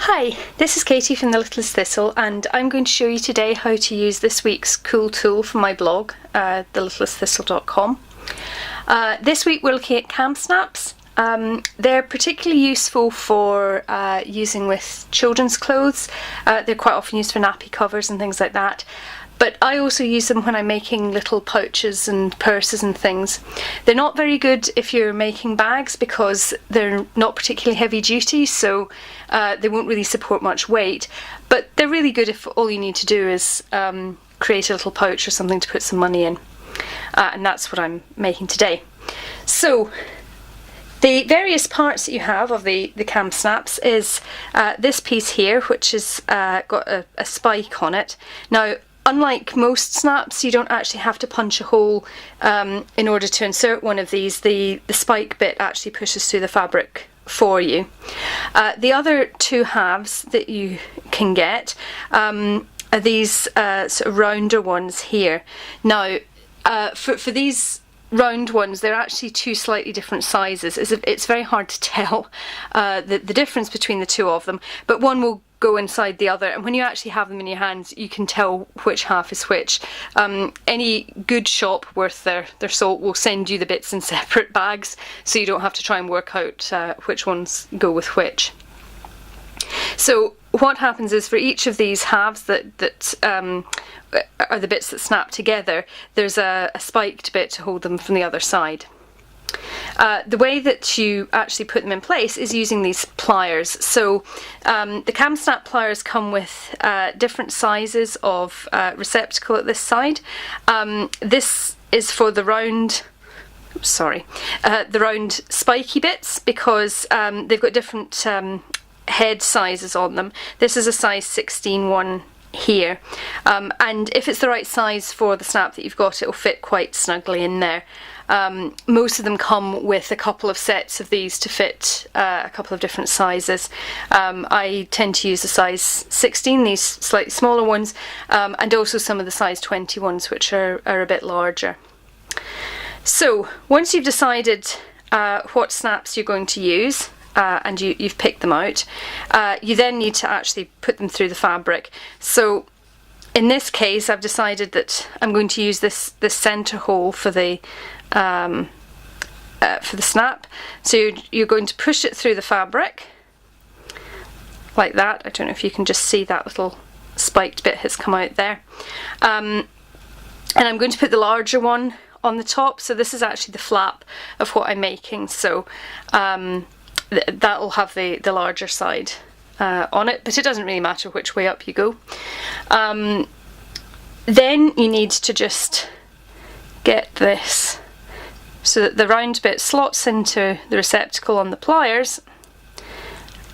Hi, this is Katie from the Littlest Thistle, and I'm going to show you today how to use this week's cool tool from my blog, thelittlestthistle.com. This week we're looking at cam snaps. They're particularly useful for using with children's clothes. They're quite often used for nappy covers and things like that. But I also use them when I'm making little pouches and purses and things. They're not very good if you're making bags because they're not particularly heavy duty, so they won't really support much weight. But they're really good if all you need to do is create a little pouch or something to put some money in. And that's what I'm making today. So the various parts that you have of the cam snaps is this piece here, which has got a spike on it. Now, unlike most snaps, you don't actually have to punch a hole in order to insert one of these. The spike bit actually pushes through the fabric for you. The other two halves that you can get are these sort of rounder ones here. Now, for these round ones, they're actually two slightly different sizes. It's very hard to tell the difference between the two of them, but one will go inside the other, and when you actually have them in your hands you can tell which half is which. Any good shop worth their salt will send you the bits in separate bags, so you don't have to try and work out which ones go with which. So what happens is, for each of these halves that are the bits that snap together, there's a spiked bit to hold them from the other side. The way that you actually put them in place is using these pliers. So the cam snap pliers come with different sizes of receptacle at this side. This is for the round, the round spiky bits, because they've got different head sizes on them. This is a size 16 one here, and if it's the right size for the snap that you've got, it will fit quite snugly in there. Most of them come with a couple of sets of these to fit a couple of different sizes. I tend to use a size 16, these slightly smaller ones, and also some of the size 20 ones, which are a bit larger. So once you've decided what snaps you're going to use, and you've picked them out, you then need to actually put them through the fabric. So in this case I've decided that I'm going to use this centre hole for the snap. So you're going to push it through the fabric like that. I don't know if you can just see that little spiked bit has come out there. And I'm going to put the larger one on the top, so this is actually the flap of what I'm making, so that will have the larger side on it, but it doesn't really matter which way up you go. Then you need to just get this so that the round bit slots into the receptacle on the pliers,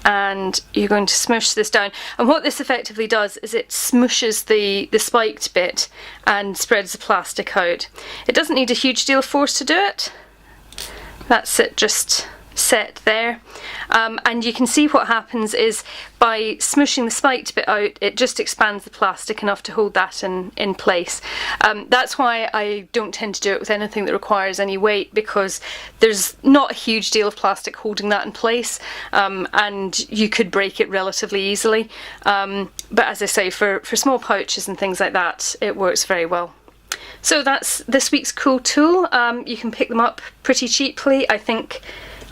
and you're going to smush this down. And what this effectively does is it smushes the spiked bit and spreads the plastic out. It doesn't need a huge deal of force to do it. That's it, just set there. And you can see what happens is, by smushing the spiked bit out, it just expands the plastic enough to hold that in place. That's why I don't tend to do it with anything that requires any weight, because there's not a huge deal of plastic holding that in place, and you could break it relatively easily. But as I say, for small pouches and things like that, it works very well. So that's this week's cool tool. You can pick them up pretty cheaply. I think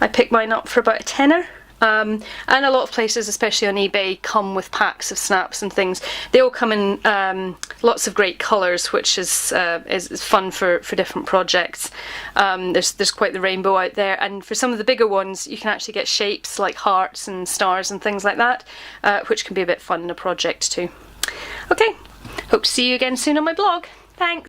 I picked mine up for about a tenner. And a lot of places, especially on eBay, come with packs of snaps and things. They all come in lots of great colours, which is fun for different projects. There's quite the rainbow out there, and for some of the bigger ones you can actually get shapes like hearts and stars and things like that, which can be a bit fun in a project too. Okay, hope to see you again soon on my blog. Thanks!